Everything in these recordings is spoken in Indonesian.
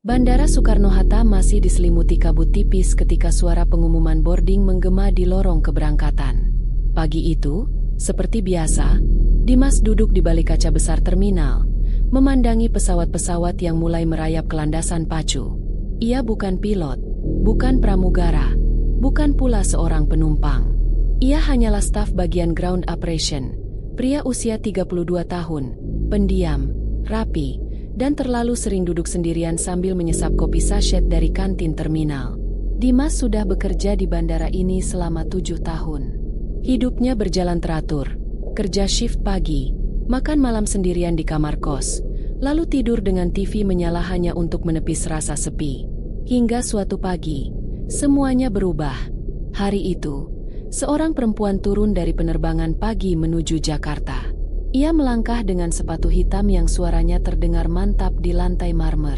Bandara Soekarno-Hatta masih diselimuti kabut tipis ketika suara pengumuman boarding menggema di lorong keberangkatan. Pagi itu, seperti biasa, Dimas duduk di balik kaca besar terminal, memandangi pesawat-pesawat yang mulai merayap ke landasan pacu. Ia bukan pilot, bukan pramugara, bukan pula seorang penumpang. Ia hanyalah staf bagian ground operation, pria usia 32 tahun, pendiam, rapi, dan terlalu sering duduk sendirian sambil menyesap kopi sachet dari kantin terminal. Dimas sudah bekerja di bandara ini selama 7 tahun. Hidupnya berjalan teratur, kerja shift pagi, makan malam sendirian di kamar kos, lalu tidur dengan TV menyala hanya untuk menepis rasa sepi. Hingga suatu pagi, semuanya berubah. Hari itu, seorang perempuan turun dari penerbangan pagi menuju Jakarta. Ia melangkah dengan sepatu hitam yang suaranya terdengar mantap di lantai marmer.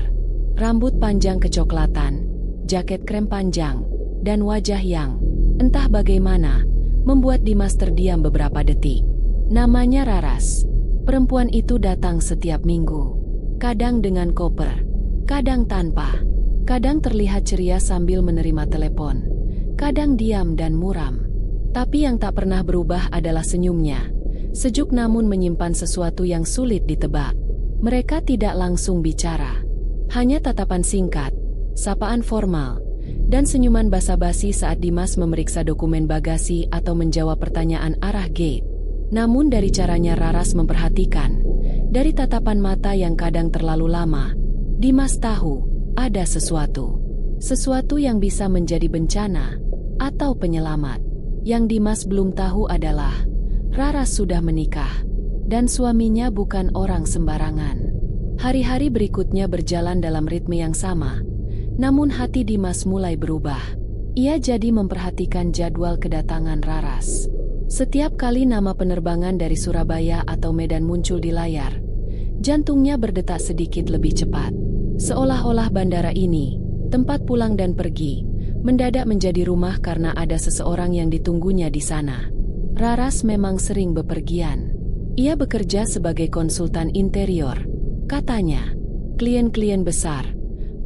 Rambut panjang kecoklatan, jaket krem panjang, dan wajah yang, entah bagaimana, membuat Dimas terdiam beberapa detik. Namanya Raras. Perempuan itu datang setiap minggu. Kadang dengan koper, kadang tanpa. Kadang terlihat ceria sambil menerima telepon. Kadang diam dan muram. Tapi yang tak pernah berubah adalah senyumnya. Sejuk namun menyimpan sesuatu yang sulit ditebak. Mereka tidak langsung bicara. Hanya tatapan singkat, sapaan formal, dan senyuman basa-basi saat Dimas memeriksa dokumen bagasi atau menjawab pertanyaan arah gate. Namun dari caranya Raras memperhatikan, dari tatapan mata yang kadang terlalu lama, Dimas tahu ada sesuatu. Sesuatu yang bisa menjadi bencana atau penyelamat. Yang Dimas belum tahu adalah Raras sudah menikah, dan suaminya bukan orang sembarangan. Hari-hari berikutnya berjalan dalam ritme yang sama, namun hati Dimas mulai berubah. Ia jadi memperhatikan jadwal kedatangan Raras. Setiap kali nama penerbangan dari Surabaya atau Medan muncul di layar, jantungnya berdetak sedikit lebih cepat. Seolah-olah bandara ini, tempat pulang dan pergi, mendadak menjadi rumah karena ada seseorang yang ditunggunya di sana. Raras memang sering bepergian. Ia bekerja sebagai konsultan interior. Katanya, klien-klien besar,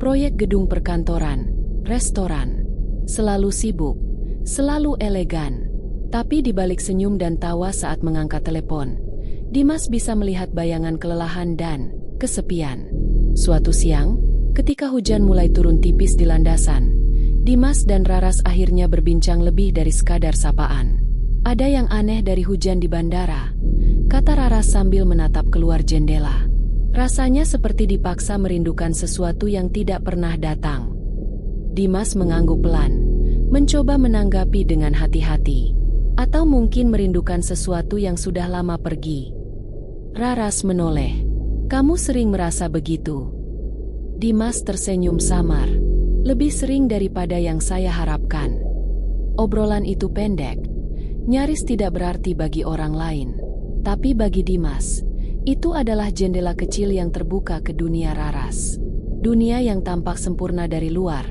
proyek gedung perkantoran, restoran, selalu sibuk, selalu elegan. Tapi di balik senyum dan tawa saat mengangkat telepon, Dimas bisa melihat bayangan kelelahan dan kesepian. Suatu siang, ketika hujan mulai turun tipis di landasan, Dimas dan Raras akhirnya berbincang lebih dari sekadar sapaan. Ada yang aneh dari hujan di bandara, kata Raras sambil menatap keluar jendela. Rasanya seperti dipaksa merindukan sesuatu yang tidak pernah datang. Dimas mengangguk pelan, mencoba menanggapi dengan hati-hati. Atau mungkin merindukan sesuatu yang sudah lama pergi. Raras menoleh. Kamu sering merasa begitu? Dimas tersenyum samar. Lebih sering daripada yang saya harapkan. Obrolan itu pendek. Nyaris tidak berarti bagi orang lain. Tapi bagi Dimas, itu adalah jendela kecil yang terbuka ke dunia Raras. Dunia yang tampak sempurna dari luar,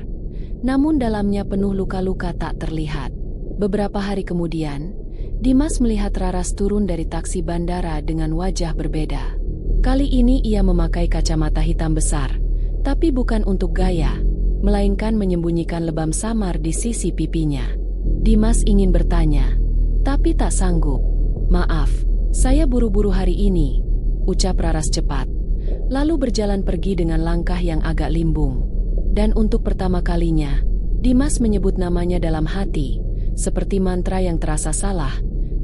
namun dalamnya penuh luka-luka tak terlihat. Beberapa hari kemudian, Dimas melihat Raras turun dari taksi bandara dengan wajah berbeda. Kali ini ia memakai kacamata hitam besar, tapi bukan untuk gaya, melainkan menyembunyikan lebam samar di sisi pipinya. Dimas ingin bertanya, tapi tak sanggup. Maaf, saya buru-buru hari ini, ucap Raras cepat, lalu berjalan pergi dengan langkah yang agak limbung. Dan untuk pertama kalinya, Dimas menyebut namanya dalam hati, seperti mantra yang terasa salah,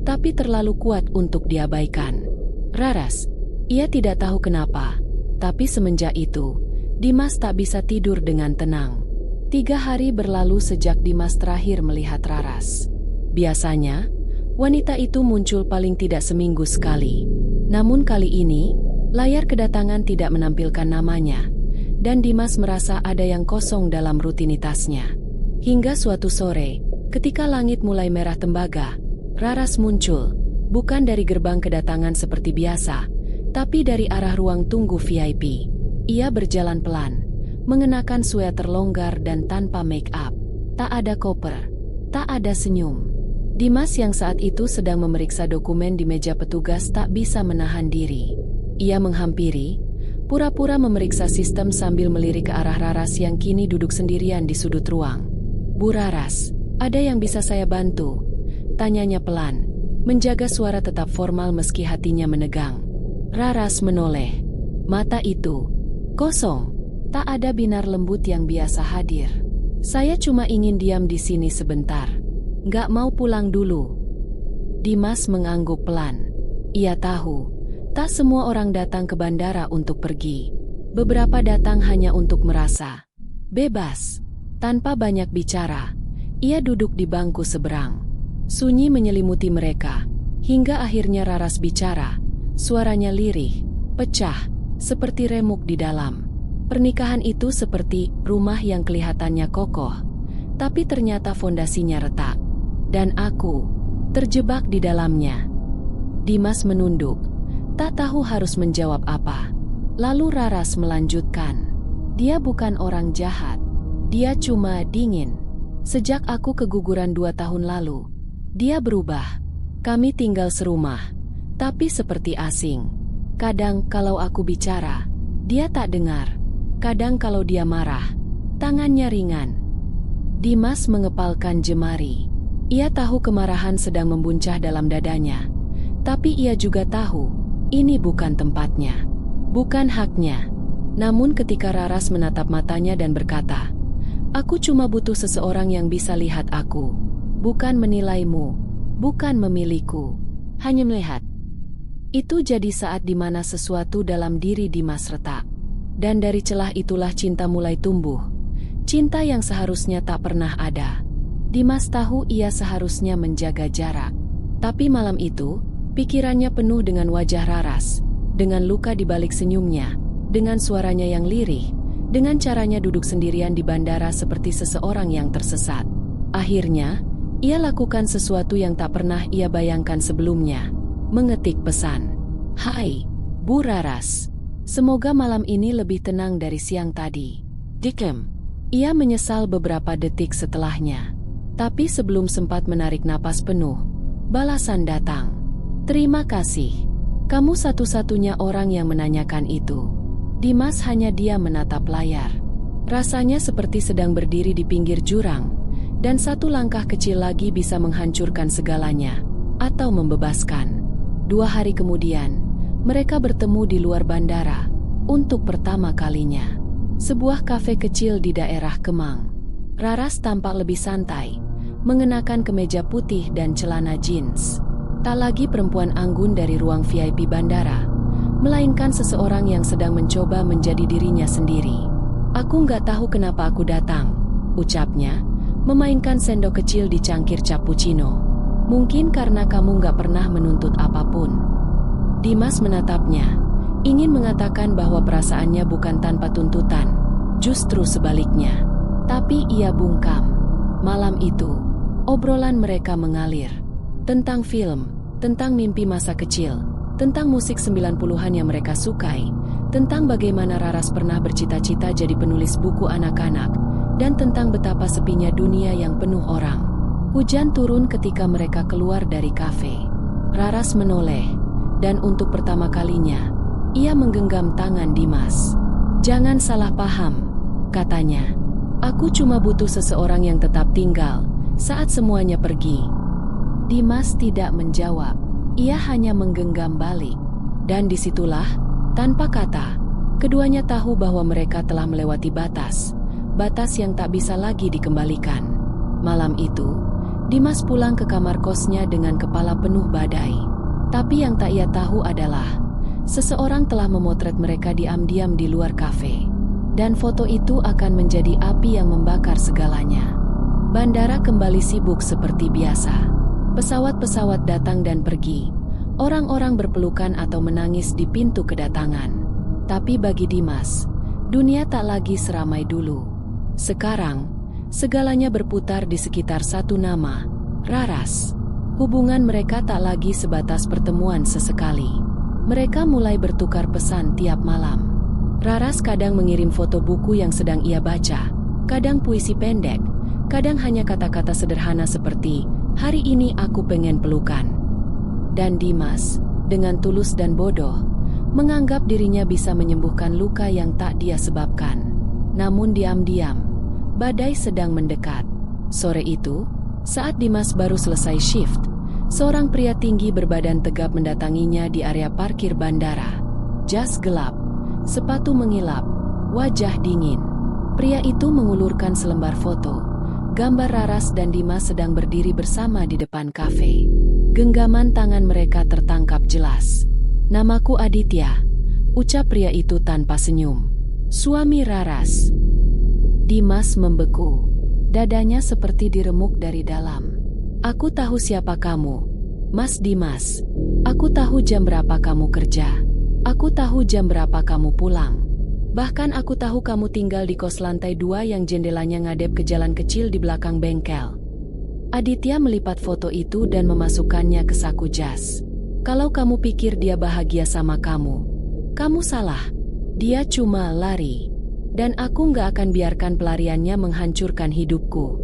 tapi terlalu kuat untuk diabaikan. Raras. Ia tidak tahu kenapa, tapi semenjak itu, Dimas tak bisa tidur dengan tenang. 3 hari berlalu sejak Dimas terakhir melihat Raras. Biasanya, wanita itu muncul paling tidak seminggu sekali. Namun kali ini, layar kedatangan tidak menampilkan namanya, dan Dimas merasa ada yang kosong dalam rutinitasnya. Hingga suatu sore, ketika langit mulai merah tembaga, Raras muncul, bukan dari gerbang kedatangan seperti biasa, tapi dari arah ruang tunggu VIP. Ia berjalan pelan, mengenakan sweater longgar dan tanpa make up. Tak ada koper, tak ada senyum. Dimas yang saat itu sedang memeriksa dokumen di meja petugas tak bisa menahan diri. Ia menghampiri, Pura-pura memeriksa sistem sambil melirik ke arah Raras yang kini duduk sendirian di sudut ruang. "Bu Raras, ada yang bisa saya bantu?" tanyanya pelan, menjaga suara tetap formal meski hatinya menegang. Raras menoleh. Mata itu kosong, tak ada binar lembut yang biasa hadir. "Saya cuma ingin diam di sini sebentar. Nggak mau pulang dulu." Dimas mengangguk pelan. Ia tahu, tak semua orang datang ke bandara untuk pergi. Beberapa datang hanya untuk merasa bebas. Tanpa banyak bicara, ia duduk di bangku seberang. Sunyi menyelimuti mereka, hingga akhirnya Raras bicara. Suaranya lirih, pecah, seperti remuk di dalam. Pernikahan itu seperti rumah yang kelihatannya kokoh, tapi ternyata fondasinya retak. Dan aku terjebak di dalamnya. Dimas menunduk, tak tahu harus menjawab apa. Lalu Raras melanjutkan. "Dia bukan orang jahat. Dia cuma dingin. Sejak aku keguguran 2 tahun lalu, dia berubah. Kami tinggal serumah, tapi seperti asing. Kadang kalau aku bicara, dia tak dengar. Kadang kalau dia marah, tangannya ringan." Dimas mengepalkan jemari. Ia tahu kemarahan sedang membuncah dalam dadanya. Tapi ia juga tahu, ini bukan tempatnya, bukan haknya. Namun ketika Raras menatap matanya dan berkata, "Aku cuma butuh seseorang yang bisa lihat aku. Bukan menilaimu, bukan memilihku, hanya melihat." Itu jadi saat di mana sesuatu dalam diri Dimas retak. Dan dari celah itulah cinta mulai tumbuh. Cinta yang seharusnya tak pernah ada. Dimas tahu ia seharusnya menjaga jarak. Tapi malam itu, pikirannya penuh dengan wajah Raras, dengan luka di balik senyumnya, dengan suaranya yang lirih, dengan caranya duduk sendirian di bandara seperti seseorang yang tersesat. Akhirnya, ia lakukan sesuatu yang tak pernah ia bayangkan sebelumnya. Mengetik pesan. "Hai, Bu Raras. Semoga malam ini lebih tenang dari siang tadi. Dikem." Ia menyesal beberapa detik setelahnya. Tapi sebelum sempat menarik napas penuh, balasan datang. "Terima kasih. Kamu satu-satunya orang yang menanyakan itu." Dimas hanya diam menatap layar. Rasanya seperti sedang berdiri di pinggir jurang, dan satu langkah kecil lagi bisa menghancurkan segalanya, atau membebaskan. 2 hari kemudian, mereka bertemu di luar bandara, untuk pertama kalinya. Sebuah kafe kecil di daerah Kemang. Raras tampak lebih santai, mengenakan kemeja putih dan celana jeans. Tak lagi perempuan anggun dari ruang VIP bandara, melainkan seseorang yang sedang mencoba menjadi dirinya sendiri. "Aku nggak tahu kenapa aku datang," ucapnya, memainkan sendok kecil di cangkir cappuccino. "Mungkin karena kamu nggak pernah menuntut apapun." Dimas menatapnya, ingin mengatakan bahwa perasaannya bukan tanpa tuntutan, justru sebaliknya. Tapi ia bungkam. Malam itu, obrolan mereka mengalir. Tentang film, tentang mimpi masa kecil, tentang musik 90-an yang mereka sukai, tentang bagaimana Raras pernah bercita-cita jadi penulis buku anak-anak, dan tentang betapa sepinya dunia yang penuh orang. Hujan turun ketika mereka keluar dari kafe. Raras menoleh, dan untuk pertama kalinya, ia menggenggam tangan Dimas. "Jangan salah paham," katanya. "Aku cuma butuh seseorang yang tetap tinggal saat semuanya pergi." Dimas tidak menjawab. Ia hanya menggenggam balik. Dan disitulah, tanpa kata, keduanya tahu bahwa mereka telah melewati batas. Batas yang tak bisa lagi dikembalikan. Malam itu, Dimas pulang ke kamar kosnya dengan kepala penuh badai. Tapi yang tak ia tahu adalah, seseorang telah memotret mereka diam-diam di luar kafe. Dan foto itu akan menjadi api yang membakar segalanya. Bandara kembali sibuk seperti biasa. Pesawat-pesawat datang dan pergi. Orang-orang berpelukan atau menangis di pintu kedatangan. Tapi bagi Dimas, dunia tak lagi seramai dulu. Sekarang, segalanya berputar di sekitar satu nama, Raras. Hubungan mereka tak lagi sebatas pertemuan sesekali. Mereka mulai bertukar pesan tiap malam. Raras kadang mengirim foto buku yang sedang ia baca, kadang puisi pendek, kadang hanya kata-kata sederhana seperti, "Hari ini aku pengen pelukan." Dan Dimas, dengan tulus dan bodoh, menganggap dirinya bisa menyembuhkan luka yang tak dia sebabkan. Namun diam-diam, badai sedang mendekat. Sore itu, saat Dimas baru selesai shift, seorang pria tinggi berbadan tegap mendatanginya di area parkir bandara. Jas gelap, sepatu mengilap, wajah dingin. Pria itu mengulurkan selembar foto, gambar Raras dan Dimas sedang berdiri bersama di depan kafe. Genggaman tangan mereka tertangkap jelas. "Namaku Aditya," ucap pria itu tanpa senyum. "Suami Raras." Dimas membeku. Dadanya seperti diremuk dari dalam. "Aku tahu siapa kamu, Mas Dimas. Aku tahu jam berapa kamu kerja. Aku tahu jam berapa kamu pulang. Bahkan aku tahu kamu tinggal di kos lantai 2 yang jendelanya ngadep ke jalan kecil di belakang bengkel." Aditya melipat foto itu dan memasukkannya ke saku jas. "Kalau kamu pikir dia bahagia sama kamu, kamu salah. Dia cuma lari. Dan aku nggak akan biarkan pelariannya menghancurkan hidupku."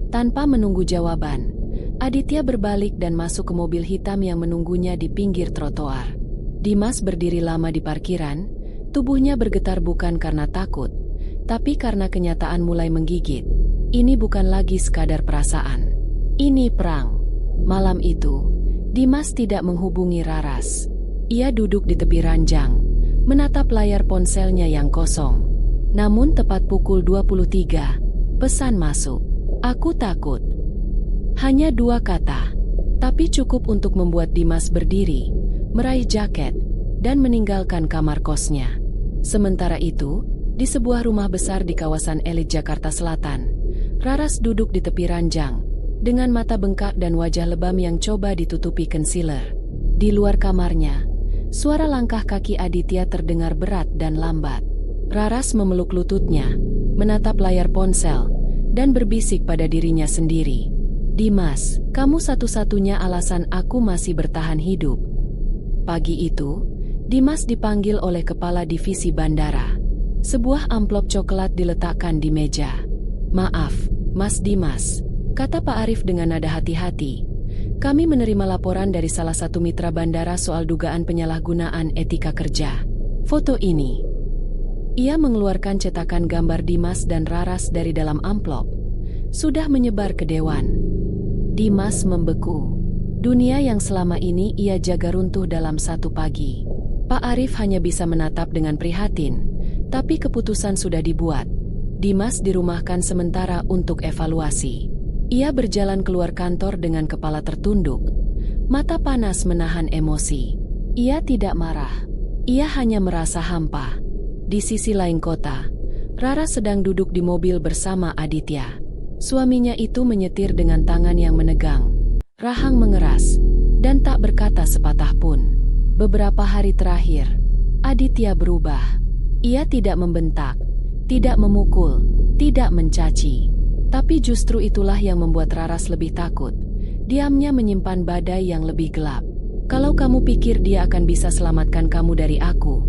Tanpa menunggu jawaban, Aditya berbalik dan masuk ke mobil hitam yang menunggunya di pinggir trotoar. Dimas berdiri lama di parkiran, tubuhnya bergetar bukan karena takut, tapi karena kenyataan mulai menggigit. Ini bukan lagi sekadar perasaan. Ini perang. Malam itu, Dimas tidak menghubungi Raras. Ia duduk di tepi ranjang, menatap layar ponselnya yang kosong. Namun tepat pukul 23, pesan masuk. "Aku takut." Hanya 2 kata, tapi cukup untuk membuat Dimas berdiri, meraih jaket, dan meninggalkan kamar kosnya. Sementara itu, di sebuah rumah besar di kawasan elit Jakarta Selatan, Raras duduk di tepi ranjang, dengan mata bengkak dan wajah lebam yang coba ditutupi concealer. Di luar kamarnya, suara langkah kaki Aditya terdengar berat dan lambat. Raras memeluk lututnya, menatap layar ponsel, dan berbisik pada dirinya sendiri. "Dimas, kamu satu-satunya alasan aku masih bertahan hidup." Pagi itu, Dimas dipanggil oleh kepala divisi bandara. Sebuah amplop coklat diletakkan di meja. "Maaf, Mas Dimas," kata Pak Arif dengan nada hati-hati. "Kami menerima laporan dari salah satu mitra bandara soal dugaan penyalahgunaan etika kerja. Foto ini." Ia mengeluarkan cetakan gambar Dimas dan Raras dari dalam amplop. "Sudah menyebar ke Dewan." Dimas membeku. Dunia yang selama ini ia jaga runtuh dalam satu pagi. Pak Arif hanya bisa menatap dengan prihatin, tapi keputusan sudah dibuat. Dimas dirumahkan sementara untuk evaluasi. Ia berjalan keluar kantor dengan kepala tertunduk. Mata panas menahan emosi. Ia tidak marah. Ia hanya merasa hampa. Di sisi lain kota, Rara sedang duduk di mobil bersama Aditya. Suaminya itu menyetir dengan tangan yang menegang, rahang mengeras, dan tak berkata sepatah pun. Beberapa hari terakhir, Aditya berubah. Ia tidak membentak, tidak memukul, tidak mencaci. Tapi justru itulah yang membuat Raras lebih takut. Diamnya menyimpan badai yang lebih gelap. "Kalau kamu pikir dia akan bisa selamatkan kamu dari aku,"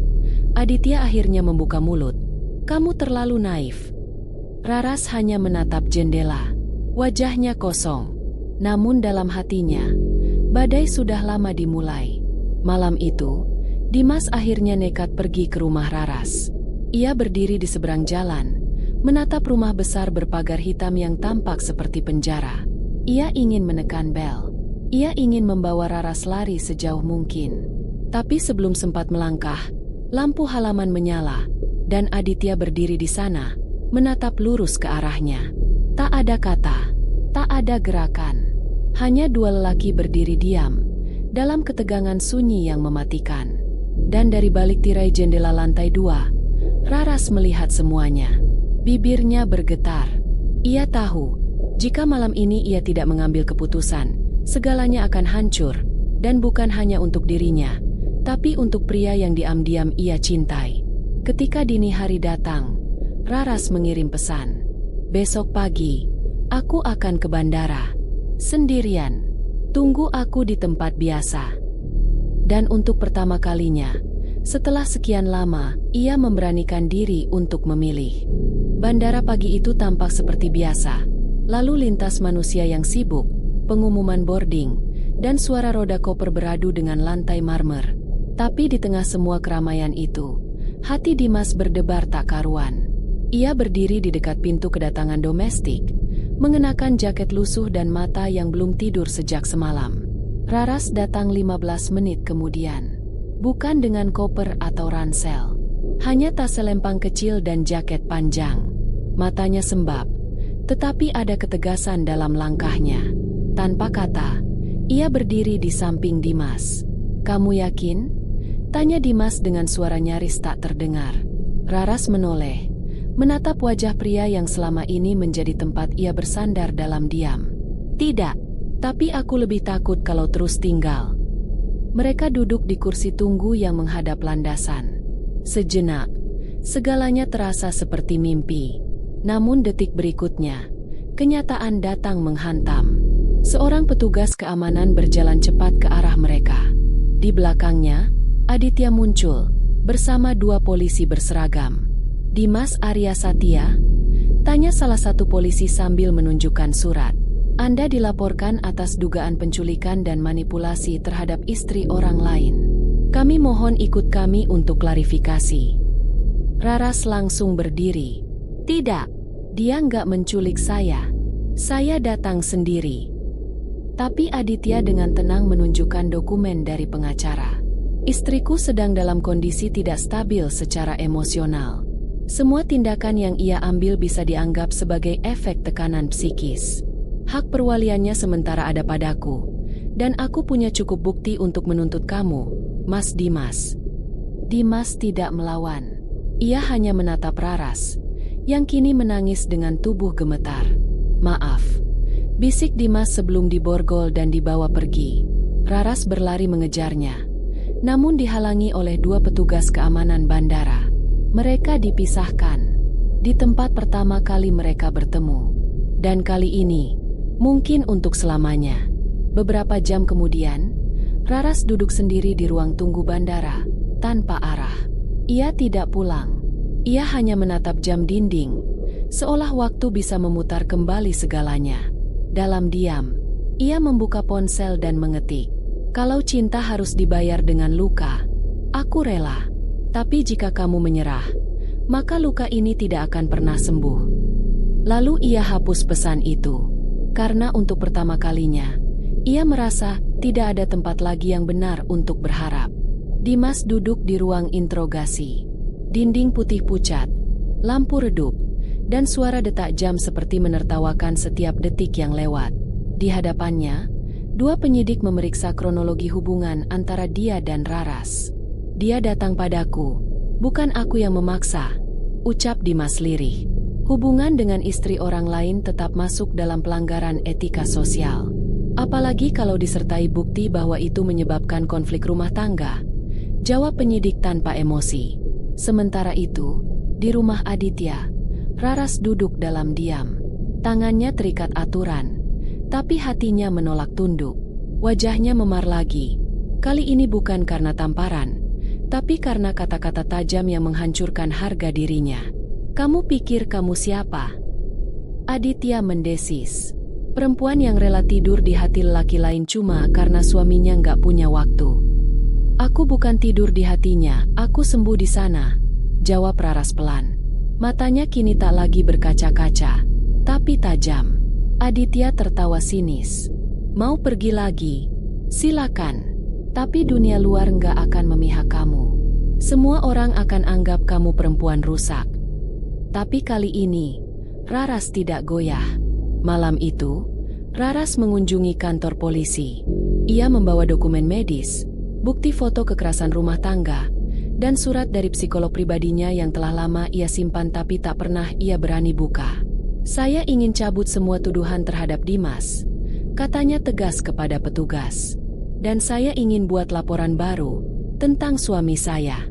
Aditya akhirnya membuka mulut. "Kamu terlalu naif." Raras hanya menatap jendela. Wajahnya kosong. Namun dalam hatinya, badai sudah lama dimulai. Malam itu, Dimas akhirnya nekat pergi ke rumah Raras. Ia berdiri di seberang jalan, menatap rumah besar berpagar hitam yang tampak seperti penjara. Ia ingin menekan bel. Ia ingin membawa Raras lari sejauh mungkin. Tapi sebelum sempat melangkah, lampu halaman menyala, dan Aditya berdiri di sana, menatap lurus ke arahnya. Tak ada kata, tak ada gerakan. Hanya 2 lelaki berdiri diam, dalam ketegangan sunyi yang mematikan. Dan dari balik tirai jendela lantai 2, Raras melihat semuanya. Bibirnya bergetar. Ia tahu, jika malam ini ia tidak mengambil keputusan, segalanya akan hancur, dan bukan hanya untuk dirinya, tapi untuk pria yang diam-diam ia cintai. Ketika dini hari datang, Raras mengirim pesan. "Besok pagi, aku akan ke bandara. Sendirian. Tunggu aku di tempat biasa." Dan untuk pertama kalinya, setelah sekian lama, ia memberanikan diri untuk memilih. Bandara pagi itu tampak seperti biasa. Lalu lintas manusia yang sibuk, pengumuman boarding, dan suara roda koper beradu dengan lantai marmer. Tapi di tengah semua keramaian itu, hati Dimas berdebar tak karuan. Ia berdiri di dekat pintu kedatangan domestik, mengenakan jaket lusuh dan mata yang belum tidur sejak semalam. Raras datang 15 menit kemudian. Bukan dengan koper atau ransel. Hanya tas selempang kecil dan jaket panjang. Matanya sembab, tetapi ada ketegasan dalam langkahnya. Tanpa kata, ia berdiri di samping Dimas. "Kamu yakin?" tanya Dimas dengan suara nyaris tak terdengar. Raras menoleh, menatap wajah pria yang selama ini menjadi tempat ia bersandar dalam diam. "Tidak, tapi aku lebih takut kalau terus tinggal." Mereka duduk di kursi tunggu yang menghadap landasan. Sejenak, segalanya terasa seperti mimpi. Namun detik berikutnya, kenyataan datang menghantam. Seorang petugas keamanan berjalan cepat ke arah mereka. Di belakangnya, Aditya muncul, bersama 2 polisi berseragam. "Dimas Arya Satya?" tanya salah satu polisi sambil menunjukkan surat. "Anda dilaporkan atas dugaan penculikan dan manipulasi terhadap istri orang lain. Kami mohon ikut kami untuk klarifikasi." Raras langsung berdiri. "Tidak, dia nggak menculik saya. Saya datang sendiri." Tapi Aditya dengan tenang menunjukkan dokumen dari pengacara. "Istriku sedang dalam kondisi tidak stabil secara emosional. Semua tindakan yang ia ambil bisa dianggap sebagai efek tekanan psikis. Hak perwaliannya sementara ada padaku, dan aku punya cukup bukti untuk menuntut kamu, Mas Dimas." Dimas tidak melawan. Ia hanya menatap Raras, yang kini menangis dengan tubuh gemetar. "Maaf," bisik Dimas sebelum diborgol dan dibawa pergi. Raras berlari mengejarnya, namun dihalangi oleh 2 petugas keamanan bandara. Mereka dipisahkan. Di tempat pertama kali mereka bertemu. Dan kali ini, mungkin untuk selamanya. Beberapa jam kemudian, Raras duduk sendiri di ruang tunggu bandara, tanpa arah. Ia tidak pulang. Ia hanya menatap jam dinding, seolah waktu bisa memutar kembali segalanya. Dalam diam, ia membuka ponsel dan mengetik. "Kalau cinta harus dibayar dengan luka, aku rela. Tapi jika kamu menyerah, maka luka ini tidak akan pernah sembuh." Lalu ia hapus pesan itu. Karena untuk pertama kalinya, ia merasa tidak ada tempat lagi yang benar untuk berharap. Dimas duduk di ruang interogasi. Dinding putih pucat, lampu redup, dan suara detak jam seperti menertawakan setiap detik yang lewat. Di hadapannya, 2 penyidik memeriksa kronologi hubungan antara dia dan Raras. "Dia datang padaku, bukan aku yang memaksa," ucap Dimas lirih. Hubungan dengan istri orang lain tetap masuk dalam pelanggaran etika sosial. Apalagi kalau disertai bukti bahwa itu menyebabkan konflik rumah tangga, jawab penyidik tanpa emosi. Sementara itu, di rumah Aditya, Raras duduk dalam diam. Tangannya terikat aturan, tapi hatinya menolak tunduk. Wajahnya memar lagi. Kali ini bukan karena tamparan, tapi karena kata-kata tajam yang menghancurkan harga dirinya. "Kamu pikir kamu siapa?" Aditya mendesis. Perempuan yang rela tidur di hati lelaki lain cuma karena suaminya nggak punya waktu. "Aku bukan tidur di hatinya, aku sembuh di sana," jawab Raras pelan. Matanya kini tak lagi berkaca-kaca, tapi tajam. Aditya tertawa sinis. "Mau pergi lagi? Silakan. Tapi dunia luar nggak akan memihak kamu. Semua orang akan anggap kamu perempuan rusak." Tapi kali ini, Raras tidak goyah. Malam itu, Raras mengunjungi kantor polisi. Ia membawa dokumen medis, bukti foto kekerasan rumah tangga, dan surat dari psikolog pribadinya yang telah lama ia simpan tapi tak pernah ia berani buka. "Saya ingin cabut semua tuduhan terhadap Dimas," katanya tegas kepada petugas. "Dan saya ingin buat laporan baru tentang suami saya."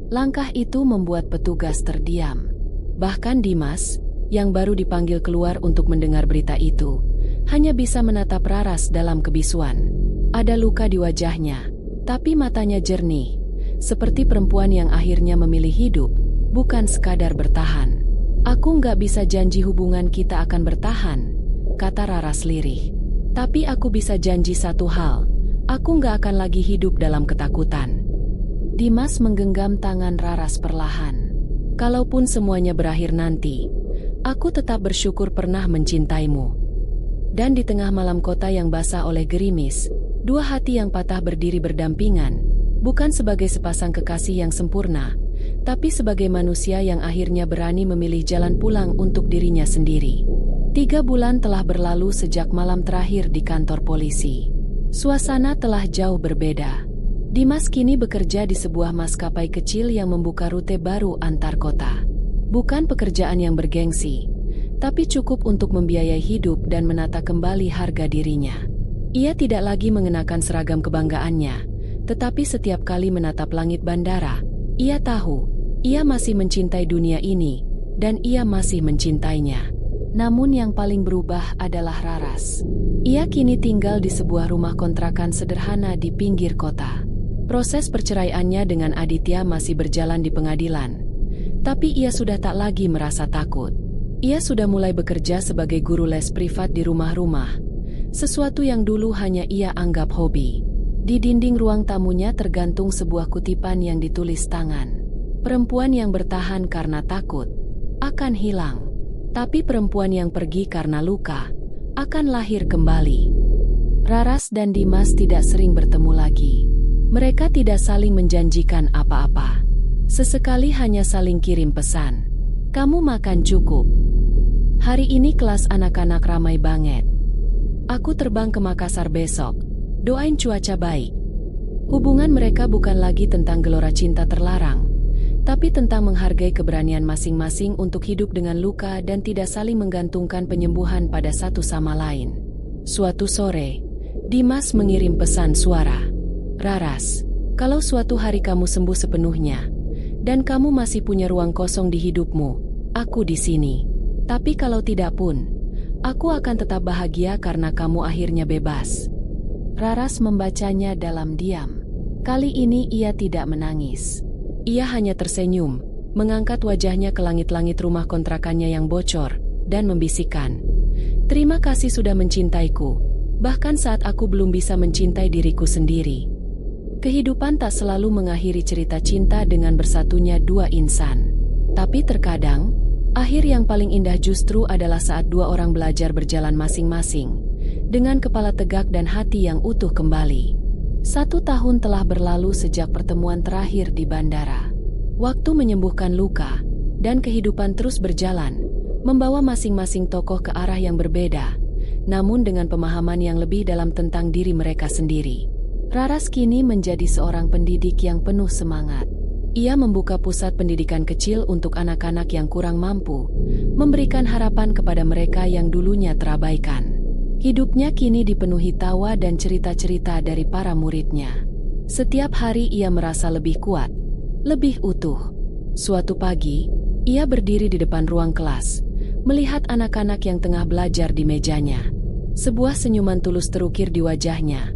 Langkah itu membuat petugas terdiam. Bahkan Dimas, yang baru dipanggil keluar untuk mendengar berita itu, hanya bisa menatap Raras dalam kebisuan. Ada luka di wajahnya, tapi matanya jernih. Seperti perempuan yang akhirnya memilih hidup, bukan sekadar bertahan. "Aku nggak bisa janji hubungan kita akan bertahan," kata Raras lirih. "Tapi aku bisa janji satu hal, aku nggak akan lagi hidup dalam ketakutan." Dimas menggenggam tangan Raras perlahan. Kalaupun semuanya berakhir nanti, aku tetap bersyukur pernah mencintaimu. Dan di tengah malam kota yang basah oleh gerimis, dua hati yang patah berdiri berdampingan, bukan sebagai sepasang kekasih yang sempurna, tapi sebagai manusia yang akhirnya berani memilih jalan pulang untuk dirinya sendiri. 3 bulan telah berlalu sejak malam terakhir di kantor polisi. Suasana telah jauh berbeda. Dimas kini bekerja di sebuah maskapai kecil yang membuka rute baru antar kota. Bukan pekerjaan yang bergengsi, tapi cukup untuk membiayai hidup dan menata kembali harga dirinya. Ia tidak lagi mengenakan seragam kebanggaannya, tetapi setiap kali menatap langit bandara, ia tahu, ia masih mencintai dunia ini, dan ia masih mencintainya. Namun yang paling berubah adalah Raras. Ia kini tinggal di sebuah rumah kontrakan sederhana di pinggir kota. Proses perceraiannya dengan Aditya masih berjalan di pengadilan. Tapi ia sudah tak lagi merasa takut. Ia sudah mulai bekerja sebagai guru les privat di rumah-rumah. Sesuatu yang dulu hanya ia anggap hobi. Di dinding ruang tamunya tergantung sebuah kutipan yang ditulis tangan. Perempuan yang bertahan karena takut akan hilang. Tapi perempuan yang pergi karena luka akan lahir kembali. Raras dan Dimas tidak sering bertemu lagi. Mereka tidak saling menjanjikan apa-apa. Sesekali hanya saling kirim pesan. Kamu makan cukup. Hari ini kelas anak-anak ramai banget. Aku terbang ke Makassar besok. Doain cuaca baik. Hubungan mereka bukan lagi tentang gelora cinta terlarang, tapi tentang menghargai keberanian masing-masing untuk hidup dengan luka dan tidak saling menggantungkan penyembuhan pada satu sama lain. Suatu sore, Dimas mengirim pesan suara. Raras, kalau suatu hari kamu sembuh sepenuhnya, dan kamu masih punya ruang kosong di hidupmu, aku di sini. Tapi kalau tidak pun, aku akan tetap bahagia karena kamu akhirnya bebas. Raras membacanya dalam diam. Kali ini ia tidak menangis. Ia hanya tersenyum, mengangkat wajahnya ke langit-langit rumah kontrakannya yang bocor, dan membisikkan, "Terima kasih sudah mencintaiku, bahkan saat aku belum bisa mencintai diriku sendiri." Kehidupan tak selalu mengakhiri cerita cinta dengan bersatunya dua insan. Tapi terkadang, akhir yang paling indah justru adalah saat dua orang belajar berjalan masing-masing, dengan kepala tegak dan hati yang utuh kembali. 1 tahun telah berlalu sejak pertemuan terakhir di bandara. Waktu menyembuhkan luka, dan kehidupan terus berjalan, membawa masing-masing tokoh ke arah yang berbeda, namun dengan pemahaman yang lebih dalam tentang diri mereka sendiri. Raras kini menjadi seorang pendidik yang penuh semangat. Ia membuka pusat pendidikan kecil untuk anak-anak yang kurang mampu, memberikan harapan kepada mereka yang dulunya terabaikan. Hidupnya kini dipenuhi tawa dan cerita-cerita dari para muridnya. Setiap hari ia merasa lebih kuat, lebih utuh. Suatu pagi, ia berdiri di depan ruang kelas, melihat anak-anak yang tengah belajar di mejanya. Sebuah senyuman tulus terukir di wajahnya,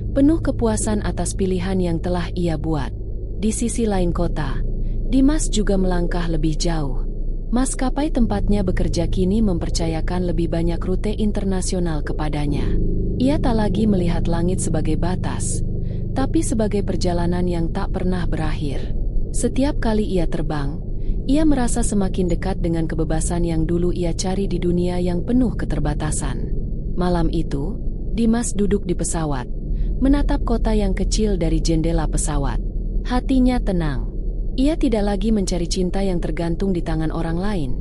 penuh kepuasan atas pilihan yang telah ia buat. Di sisi lain kota, Dimas juga melangkah lebih jauh. Maskapai tempatnya bekerja kini mempercayakan lebih banyak rute internasional kepadanya. Ia tak lagi melihat langit sebagai batas, tapi sebagai perjalanan yang tak pernah berakhir. Setiap kali ia terbang, ia merasa semakin dekat dengan kebebasan yang dulu ia cari di dunia yang penuh keterbatasan. Malam itu, Dimas duduk di pesawat, menatap kota yang kecil dari jendela pesawat. Hatinya tenang. Ia tidak lagi mencari cinta yang tergantung di tangan orang lain,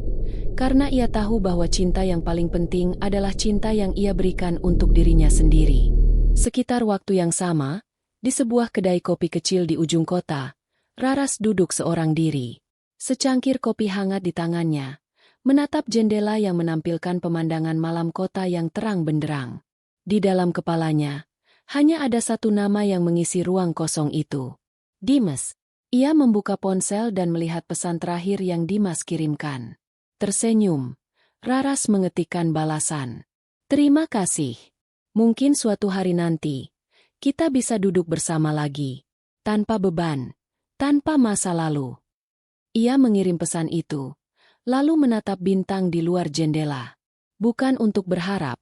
karena ia tahu bahwa cinta yang paling penting adalah cinta yang ia berikan untuk dirinya sendiri. Sekitar waktu yang sama, di sebuah kedai kopi kecil di ujung kota, Raras duduk seorang diri. Secangkir kopi hangat di tangannya, menatap jendela yang menampilkan pemandangan malam kota yang terang benderang. Di dalam kepalanya, hanya ada satu nama yang mengisi ruang kosong itu. Dimas. Ia membuka ponsel dan melihat pesan terakhir yang Dimas kirimkan. Tersenyum, Raras mengetikkan balasan. "Terima kasih. Mungkin suatu hari nanti, kita bisa duduk bersama lagi. Tanpa beban, tanpa masa lalu." Ia mengirim pesan itu, lalu menatap bintang di luar jendela. Bukan untuk berharap,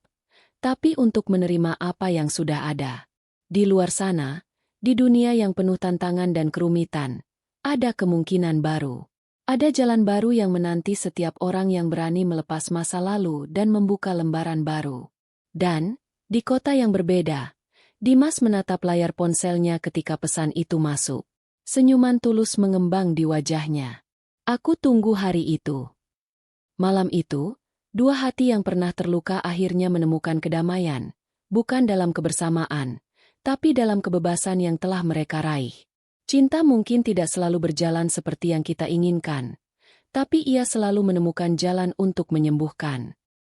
tapi untuk menerima apa yang sudah ada. Di luar sana, Di dunia yang penuh tantangan dan kerumitan, ada kemungkinan baru. Ada jalan baru yang menanti setiap orang yang berani melepas masa lalu dan membuka lembaran baru. Dan, di kota yang berbeda, Dimas menatap layar ponselnya ketika pesan itu masuk. Senyuman tulus mengembang di wajahnya. Aku tunggu hari itu. Malam itu, dua hati yang pernah terluka akhirnya menemukan kedamaian, bukan dalam kebersamaan, tapi dalam kebebasan yang telah mereka raih. Cinta mungkin tidak selalu berjalan seperti yang kita inginkan, tapi ia selalu menemukan jalan untuk menyembuhkan.